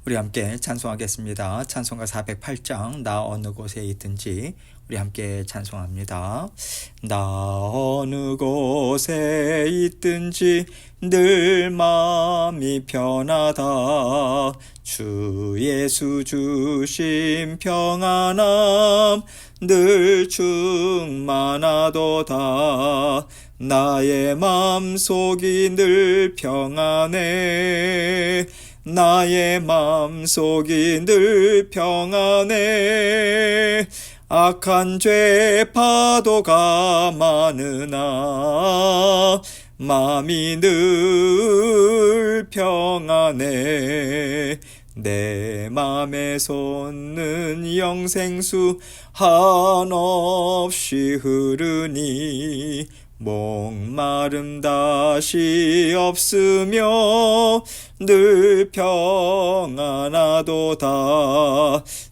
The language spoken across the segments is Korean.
우리 함께 찬송하겠습니다. 찬송가 408장 나 어느 곳에 있든지 우리 함께 찬송합니다. 나 어느 곳에 있든지 늘 마음이 편하다. 주 예수 주심 평안함 늘 충만하도다. 나의 맘속이 늘 평안해. 나의 맘속이 늘 평안해. 악한 죄 파도가 많으나 마음이 늘 평안해. 내 맘에 솟는 영생수 한없이 흐르니 목마름 다시 없으며 늘 평안하도다.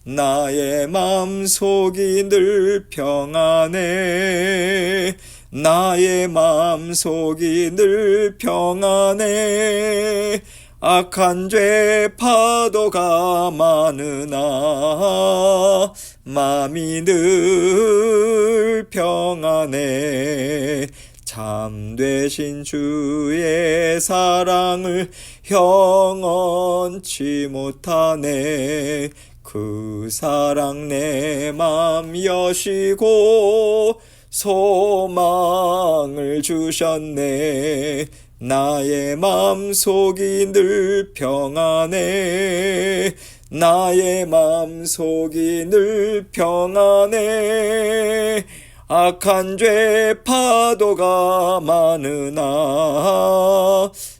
나의 맘속이 늘 평안해. 나의 맘속이 늘 평안해. 악한 죄 파도가 많으나 마음이 늘 평안해. 참되신 주의 사랑을 형언치 못하네. 그 사랑 내 맘 여시고 소망을 주셨네. 나의 맘속이 늘 평안해. 나의 맘속이 늘 평안해. 악한 죄 파도가 많으나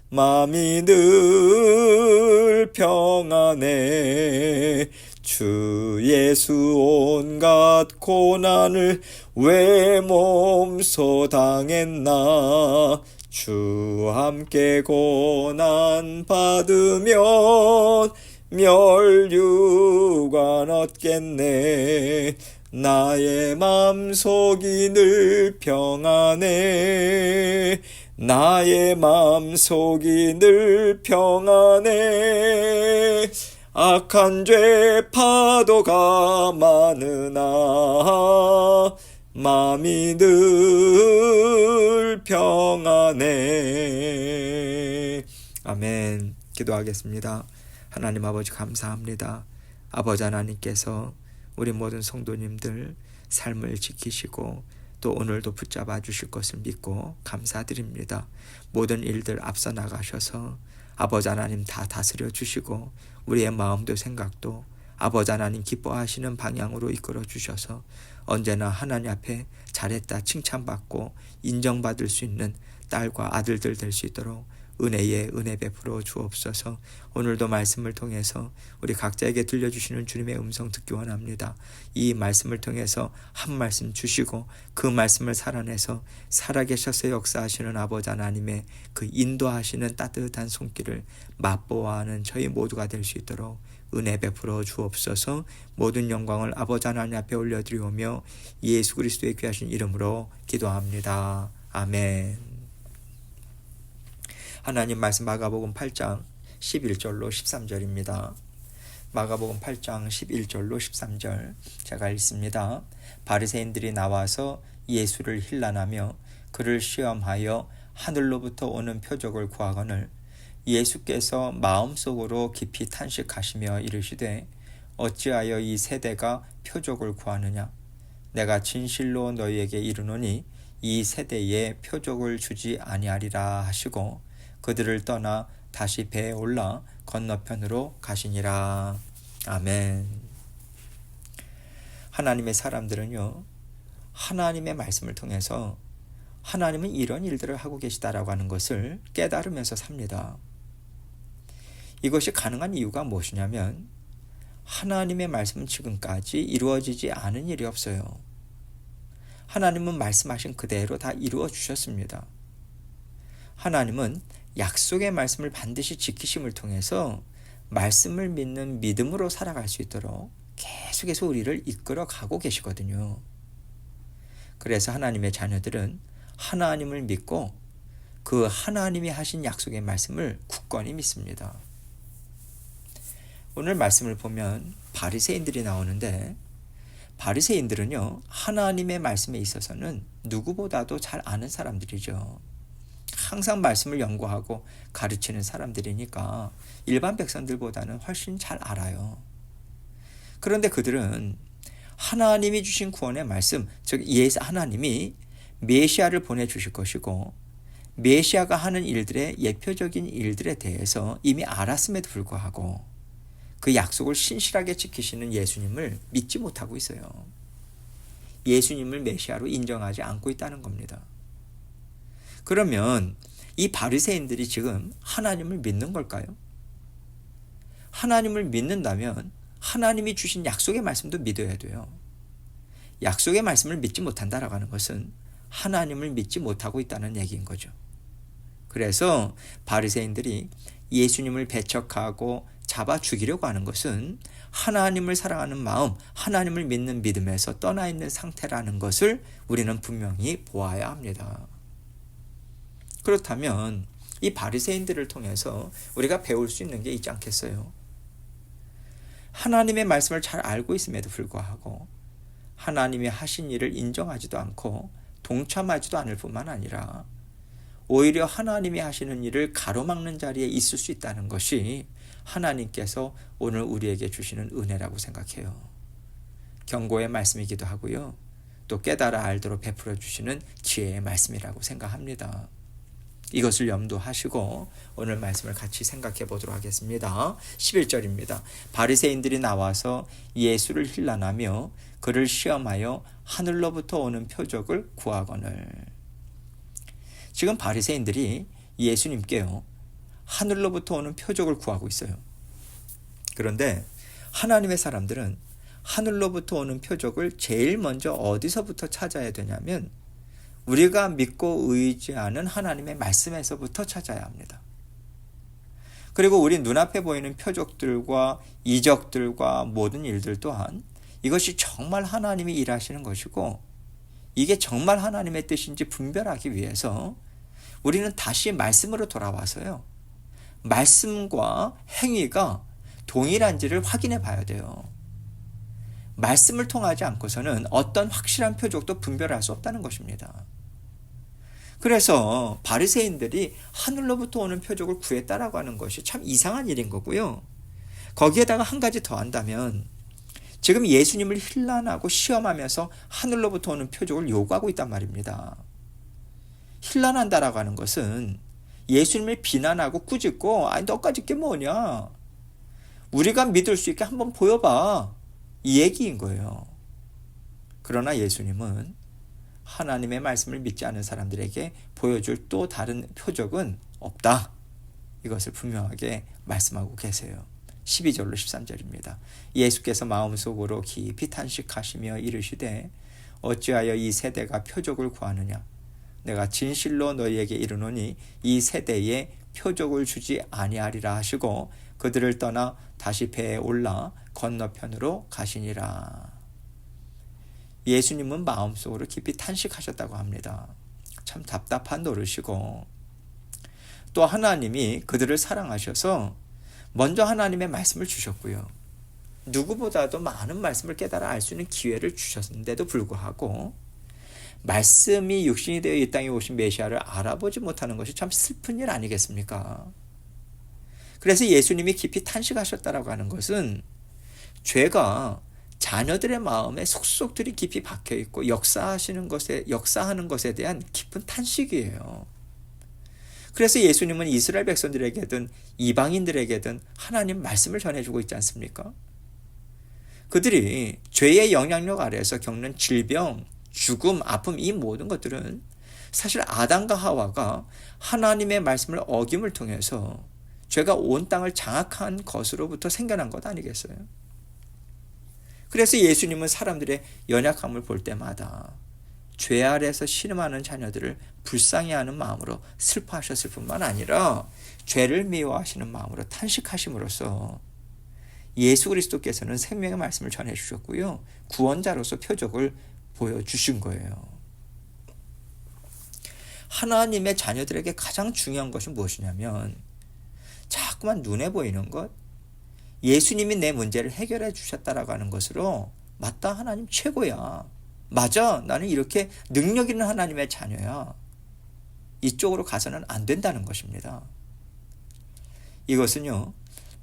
마음이 늘 평안해. 주 예수 온갖 고난을 왜 몸소 당했나. 주 함께 고난 받으면 멸류관 얻겠네. 나의 맘속이 늘 평안해. 나의 맘속이 늘 평안해. 악한 죄 파도가 많으나 마음이 늘 평안해. 아멘. 기도하겠습니다. 하나님 아버지 감사합니다. 아버지 하나님께서 우리 모든 성도님들 삶을 지키시고 또 오늘도 붙잡아 주실 것을 믿고 감사드립니다. 모든 일들 앞서 나가셔서 아버지 하나님 다 다스려 주시고 우리의 마음도 생각도 아버지 하나님 기뻐하시는 방향으로 이끌어 주셔서 언제나 하나님 앞에 잘했다 칭찬받고 인정받을 수 있는 딸과 아들들 될 수 있도록 은혜에 은혜 베풀어 주옵소서. 오늘도 말씀을 통해서 우리 각자에게 들려주시는 주님의 음성 듣기 원합니다. 이 말씀을 통해서 한 말씀 주시고 그 말씀을 살아내서 살아계셔서 역사하시는 아버지 하나님의 그 인도하시는 따뜻한 손길을 맛보아하는 저희 모두가 될 수 있도록 은혜 베풀어 주옵소서. 모든 영광을 아버지 하나님 앞에 올려드리오며 예수 그리스도의 귀하신 이름으로 기도합니다. 아멘. 하나님 말씀 마가복음 8장 11절로 13절입니다. 마가복음 8장 11절로 13절 제가 읽습니다. 바리새인들이 나와서 예수를 힐난하며 그를 시험하여 하늘로부터 오는 표적을 구하거늘 예수께서 마음속으로 깊이 탄식하시며 이르시되 어찌하여 이 세대가 표적을 구하느냐. 내가 진실로 너희에게 이르노니 이 세대에 표적을 주지 아니하리라 하시고 그들을 떠나 다시 배에 올라 건너편으로 가시니라. 아멘. 하나님의 사람들은요, 하나님의 말씀을 통해서 하나님은 이런 일들을 하고 계시다라고 하는 것을 깨달으면서 삽니다. 이것이 가능한 이유가 무엇이냐면 하나님의 말씀은 지금까지 이루어지지 않은 일이 없어요. 하나님은 말씀하신 그대로 다 이루어 주셨습니다. 하나님은 약속의 말씀을 반드시 지키심을 통해서 말씀을 믿는 믿음으로 살아갈 수 있도록 계속해서 우리를 이끌어 가고 계시거든요. 그래서 하나님의 자녀들은 하나님을 믿고 그 하나님이 하신 약속의 말씀을 굳건히 믿습니다. 오늘 말씀을 보면 바리새인들이 나오는데, 바리새인들은요, 하나님의 말씀에 있어서는 누구보다도 잘 아는 사람들이죠. 항상 말씀을 연구하고 가르치는 사람들이니까 일반 백성들보다는 훨씬 잘 알아요. 그런데 그들은 하나님이 주신 구원의 말씀, 즉 하나님이 메시아를 보내주실 것이고 메시아가 하는 일들의 예표적인 일들에 대해서 이미 알았음에도 불구하고 그 약속을 신실하게 지키시는 예수님을 믿지 못하고 있어요. 예수님을 메시아로 인정하지 않고 있다는 겁니다. 그러면 이 바리새인들이 지금 하나님을 믿는 걸까요? 하나님을 믿는다면 하나님이 주신 약속의 말씀도 믿어야 돼요. 약속의 말씀을 믿지 못한다라고 하는 것은 하나님을 믿지 못하고 있다는 얘기인 거죠. 그래서 바리새인들이 예수님을 배척하고 잡아 죽이려고 하는 것은 하나님을 사랑하는 마음, 하나님을 믿는 믿음에서 떠나 있는 상태라는 것을 우리는 분명히 보아야 합니다. 그렇다면 이 바리새인들을 통해서 우리가 배울 수 있는 게 있지 않겠어요? 하나님의 말씀을 잘 알고 있음에도 불구하고 하나님이 하신 일을 인정하지도 않고 동참하지도 않을 뿐만 아니라 오히려 하나님이 하시는 일을 가로막는 자리에 있을 수 있다는 것이 하나님께서 오늘 우리에게 주시는 은혜라고 생각해요. 경고의 말씀이기도 하고요. 또 깨달아 알도록 베풀어 주시는 지혜의 말씀이라고 생각합니다. 이것을 염두하시고 오늘 말씀을 같이 생각해 보도록 하겠습니다. 11절입니다. 바리새인들이 나와서 예수를 힐난하며 그를 시험하여 하늘로부터 오는 표적을 구하거늘. 지금 바리새인들이 예수님께요, 하늘로부터 오는 표적을 구하고 있어요. 그런데 하나님의 사람들은 하늘로부터 오는 표적을 제일 먼저 어디서부터 찾아야 되냐면 우리가 믿고 의지하는 하나님의 말씀에서부터 찾아야 합니다. 그리고 우리 눈앞에 보이는 표적들과 이적들과 모든 일들 또한 이것이 정말 하나님이 일하시는 것이고 이게 정말 하나님의 뜻인지 분별하기 위해서 우리는 다시 말씀으로 돌아와서요, 말씀과 행위가 동일한지를 확인해 봐야 돼요. 말씀을 통하지 않고서는 어떤 확실한 표적도 분별할 수 없다는 것입니다. 그래서 바리새인들이 하늘로부터 오는 표적을 구했다라고 하는 것이 참 이상한 일인 거고요. 거기에다가 한 가지 더 한다면 지금 예수님을 힐난하고 시험하면서 하늘로부터 오는 표적을 요구하고 있단 말입니다. 힐난한다라고 하는 것은 예수님을 비난하고 꾸짖고 아니 너까짓 게 뭐냐, 우리가 믿을 수 있게 한번 보여봐, 이 얘기인 거예요. 그러나 예수님은 하나님의 말씀을 믿지 않는 사람들에게 보여줄 또 다른 표적은 없다, 이것을 분명하게 말씀하고 계세요. 12절로 13절입니다. 예수께서 마음속으로 깊이 탄식하시며 이르시되 어찌하여 이 세대가 표적을 구하느냐, 내가 진실로 너희에게 이르노니 이 세대에 표적을 주지 아니하리라 하시고 그들을 떠나 다시 배에 올라 건너편으로 가시니라. 예수님은 마음속으로 깊이 탄식하셨다고 합니다. 참 답답한 노릇이고, 또 하나님이 그들을 사랑하셔서 먼저 하나님의 말씀을 주셨고요, 누구보다도 많은 말씀을 깨달아 알 수 있는 기회를 주셨는데도 불구하고 말씀이 육신이 되어 이 땅에 오신 메시아를 알아보지 못하는 것이 참 슬픈 일 아니겠습니까? 그래서 예수님이 깊이 탄식하셨다라고 하는 것은 죄가 자녀들의 마음에 속속들이 깊이 박혀 있고 역사하는 것에 대한 깊은 탄식이에요. 그래서 예수님은 이스라엘 백성들에게든 이방인들에게든 하나님 말씀을 전해주고 있지 않습니까? 그들이 죄의 영향력 아래에서 겪는 질병, 죽음, 아픔, 이 모든 것들은 사실 아담과 하와가 하나님의 말씀을 어김을 통해서 죄가 온 땅을 장악한 것으로부터 생겨난 것 아니겠어요? 그래서 예수님은 사람들의 연약함을 볼 때마다 죄 아래에서 신음하는 자녀들을 불쌍히하는 마음으로 슬퍼하셨을 뿐만 아니라 죄를 미워하시는 마음으로 탄식하심으로써 예수 그리스도께서는 생명의 말씀을 전해주셨고요, 구원자로서 표적을 보여주신 거예요. 하나님의 자녀들에게 가장 중요한 것은 무엇이냐면 자꾸만 눈에 보이는 것, 예수님이 내 문제를 해결해 주셨다라고 하는 것으로 맞다, 하나님 최고야. 맞아, 나는 이렇게 능력 있는 하나님의 자녀야. 이쪽으로 가서는 안 된다는 것입니다. 이것은요,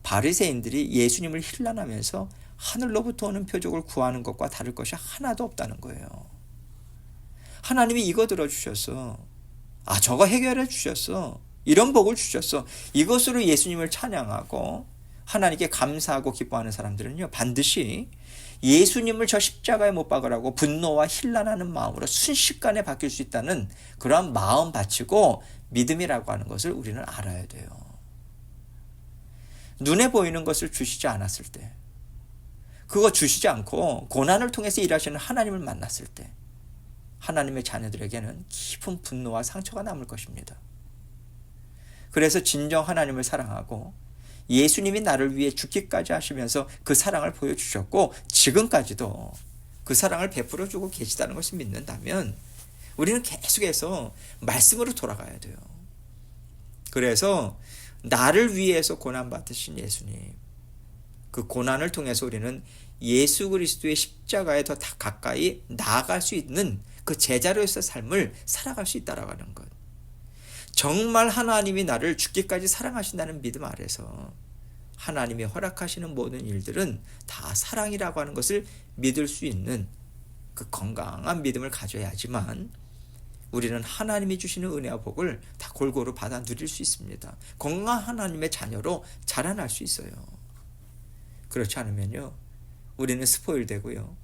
바리새인들이 예수님을 힐난하면서 하늘로부터 오는 표적을 구하는 것과 다를 것이 하나도 없다는 거예요. 하나님이 이거 들어주셨어. 아, 저거 해결해 주셨어. 이런 복을 주셨어. 이것으로 예수님을 찬양하고 하나님께 감사하고 기뻐하는 사람들은요, 반드시 예수님을 저 십자가에 못 박으라고 분노와 힐난하는 마음으로 순식간에 바뀔 수 있다는 그러한 마음 바치고 믿음이라고 하는 것을 우리는 알아야 돼요. 눈에 보이는 것을 주시지 않았을 때, 그거 주시지 않고 고난을 통해서 일하시는 하나님을 만났을 때 하나님의 자녀들에게는 깊은 분노와 상처가 남을 것입니다. 그래서 진정 하나님을 사랑하고 예수님이 나를 위해 죽기까지 하시면서 그 사랑을 보여주셨고 지금까지도 그 사랑을 베풀어 주고 계시다는 것을 믿는다면 우리는 계속해서 말씀으로 돌아가야 돼요. 그래서 나를 위해서 고난받으신 예수님, 그 고난을 통해서 우리는 예수 그리스도의 십자가에 더 가까이 나아갈 수 있는 그 제자로서의 삶을 살아갈 수 있다라고 하는 것. 정말 하나님이 나를 죽기까지 사랑하신다는 믿음 아래서 하나님이 허락하시는 모든 일들은 다 사랑이라고 하는 것을 믿을 수 있는 그 건강한 믿음을 가져야지만 우리는 하나님이 주시는 은혜와 복을 다 골고루 받아 누릴 수 있습니다. 건강한 하나님의 자녀로 자라날 수 있어요. 그렇지 않으면요, 우리는 스포일 되고요,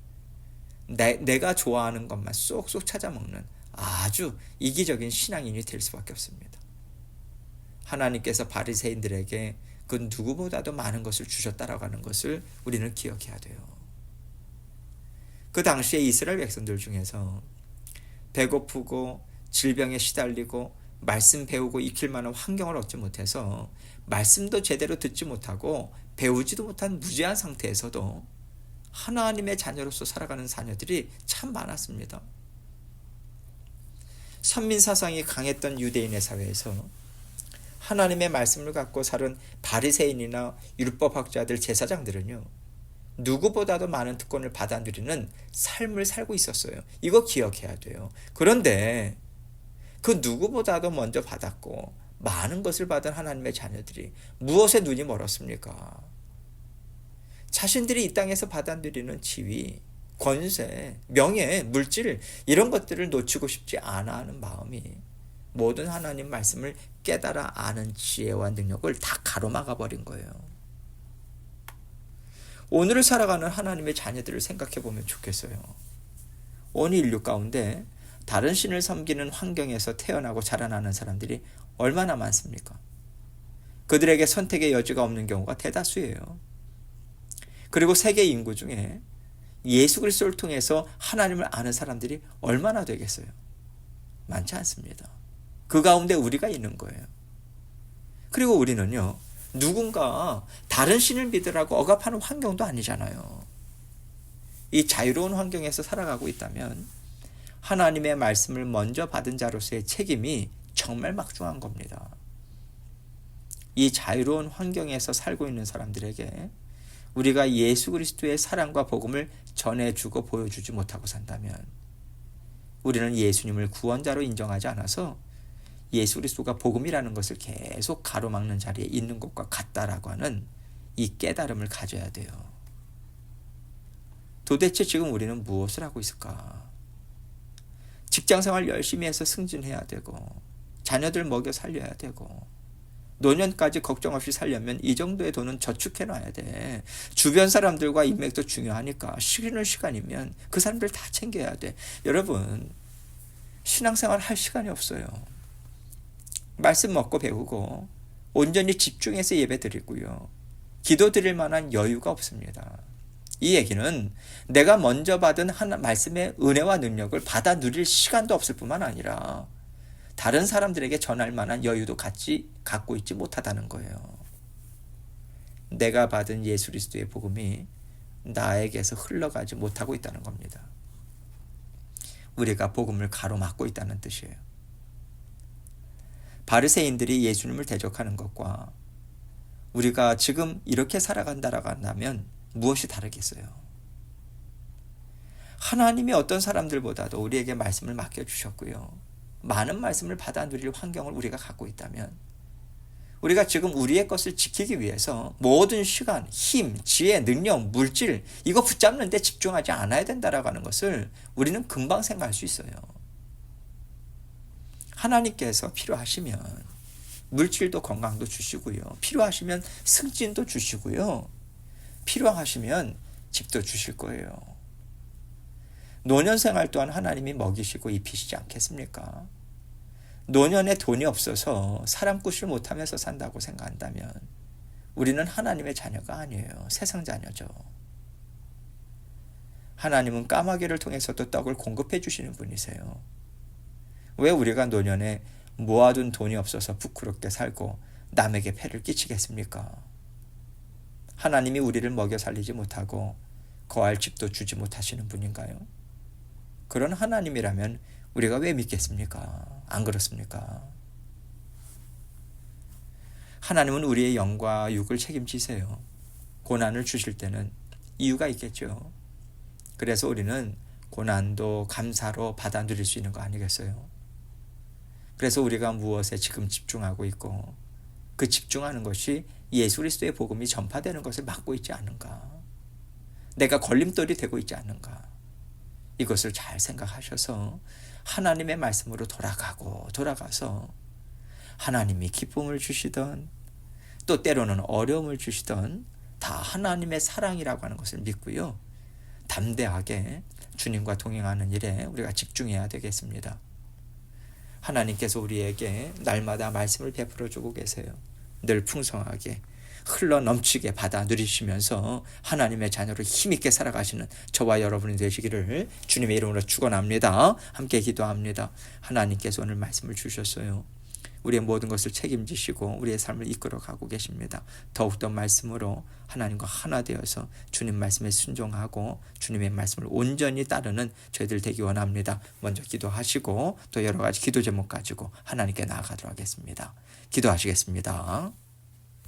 내가 좋아하는 것만 쏙쏙 찾아먹는 아주 이기적인 신앙인이 될 수밖에 없습니다. 하나님께서 바리새인들에게 그 누구보다도 많은 것을 주셨다라고 하는 것을 우리는 기억해야 돼요. 그 당시에 이스라엘 백성들 중에서 배고프고 질병에 시달리고 말씀 배우고 익힐 만한 환경을 얻지 못해서 말씀도 제대로 듣지 못하고 배우지도 못한 무지한 상태에서도 하나님의 자녀로서 살아가는 자녀들이 참 많았습니다. 선민사상이 강했던 유대인의 사회에서 하나님의 말씀을 갖고 살은 바리새인이나 율법학자들, 제사장들은요, 누구보다도 많은 특권을 받아 누리는 삶을 살고 있었어요. 이거 기억해야 돼요. 그런데 그 누구보다도 먼저 받았고 많은 것을 받은 하나님의 자녀들이 무엇에 눈이 멀었습니까? 자신들이 이 땅에서 받아 누리는 지위, 권세, 명예, 물질, 이런 것들을 놓치고 싶지 않아 하는 마음이 모든 하나님 말씀을 깨달아 아는 지혜와 능력을 다 가로막아 버린 거예요. 오늘을 살아가는 하나님의 자녀들을 생각해 보면 좋겠어요. 온 인류 가운데 다른 신을 섬기는 환경에서 태어나고 자라나는 사람들이 얼마나 많습니까? 그들에게 선택의 여지가 없는 경우가 대다수예요. 그리고 세계 인구 중에 예수 그리스도를 통해서 하나님을 아는 사람들이 얼마나 되겠어요? 많지 않습니다. 그 가운데 우리가 있는 거예요. 그리고 우리는요, 누군가 다른 신을 믿으라고 억압하는 환경도 아니잖아요. 이 자유로운 환경에서 살아가고 있다면 하나님의 말씀을 먼저 받은 자로서의 책임이 정말 막중한 겁니다. 이 자유로운 환경에서 살고 있는 사람들에게 우리가 예수 그리스도의 사랑과 복음을 전해주고 보여주지 못하고 산다면 우리는 예수님을 구원자로 인정하지 않아서 예수 그리스도가 복음이라는 것을 계속 가로막는 자리에 있는 것과 같다라고 하는 이 깨달음을 가져야 돼요. 도대체 지금 우리는 무엇을 하고 있을까? 직장생활 열심히 해서 승진해야 되고 자녀들 먹여 살려야 되고 노년까지 걱정 없이 살려면 이 정도의 돈은 저축해 놔야 돼. 주변 사람들과 인맥도 중요하니까 쉬는 시간이면 그 사람들 다 챙겨야 돼. 여러분, 신앙생활 할 시간이 없어요. 말씀 먹고 배우고 온전히 집중해서 예배 드리고요, 기도 드릴 만한 여유가 없습니다. 이 얘기는 내가 먼저 받은 말씀의 은혜와 능력을 받아 누릴 시간도 없을 뿐만 아니라 다른 사람들에게 전할 만한 여유도 갖고 있지 못하다는 거예요. 내가 받은 예수 그리스도의 복음이 나에게서 흘러가지 못하고 있다는 겁니다. 우리가 복음을 가로막고 있다는 뜻이에요. 바리새인들이 예수님을 대적하는 것과 우리가 지금 이렇게 살아간다라고 한다면 무엇이 다르겠어요? 하나님이 어떤 사람들보다도 우리에게 말씀을 맡겨주셨고요. 많은 말씀을 받아 누릴 환경을 우리가 갖고 있다면 우리가 지금 우리의 것을 지키기 위해서 모든 시간, 힘, 지혜, 능력, 물질 이거 붙잡는 데 집중하지 않아야 된다라고 하는 것을 우리는 금방 생각할 수 있어요. 하나님께서 필요하시면 물질도 건강도 주시고요. 필요하시면 승진도 주시고요. 필요하시면 집도 주실 거예요. 노년 생활 또한 하나님이 먹이시고 입히시지 않겠습니까? 노년에 돈이 없어서 사람 구실 못하면서 산다고 생각한다면 우리는 하나님의 자녀가 아니에요. 세상 자녀죠. 하나님은 까마귀를 통해서도 떡을 공급해 주시는 분이세요. 왜 우리가 노년에 모아둔 돈이 없어서 부끄럽게 살고 남에게 폐를 끼치겠습니까? 하나님이 우리를 먹여 살리지 못하고 거할 집도 주지 못하시는 분인가요? 그런 하나님이라면 우리가 왜 믿겠습니까? 안 그렇습니까? 하나님은 우리의 영과 육을 책임지세요. 고난을 주실 때는 이유가 있겠죠. 그래서 우리는 고난도 감사로 받아 누릴 수 있는 거 아니겠어요? 그래서 우리가 무엇에 지금 집중하고 있고 그 집중하는 것이 예수 그리스도의 복음이 전파되는 것을 막고 있지 않은가? 내가 걸림돌이 되고 있지 않은가? 이것을 잘 생각하셔서 하나님의 말씀으로 돌아가서 하나님이 기쁨을 주시던 또 때로는 어려움을 주시던 다 하나님의 사랑이라고 하는 것을 믿고요. 담대하게 주님과 동행하는 일에 우리가 집중해야 되겠습니다. 하나님께서 우리에게 날마다 말씀을 베풀어 주고 계세요. 늘 풍성하게 흘러 넘치게 받아 누리시면서 하나님의 자녀로 힘있게 살아가시는 저와 여러분이 되시기를 주님의 이름으로 축원합니다. 함께 기도합니다. 하나님께서 오늘 말씀을 주셨어요. 우리의 모든 것을 책임지시고 우리의 삶을 이끌어가고 계십니다. 더욱더 말씀으로 하나님과 하나 되어서 주님 말씀에 순종하고 주님의 말씀을 온전히 따르는 저희들 되기 원합니다. 먼저 기도하시고 또 여러 가지 기도 제목 가지고 하나님께 나아가도록 하겠습니다. 기도하시겠습니다.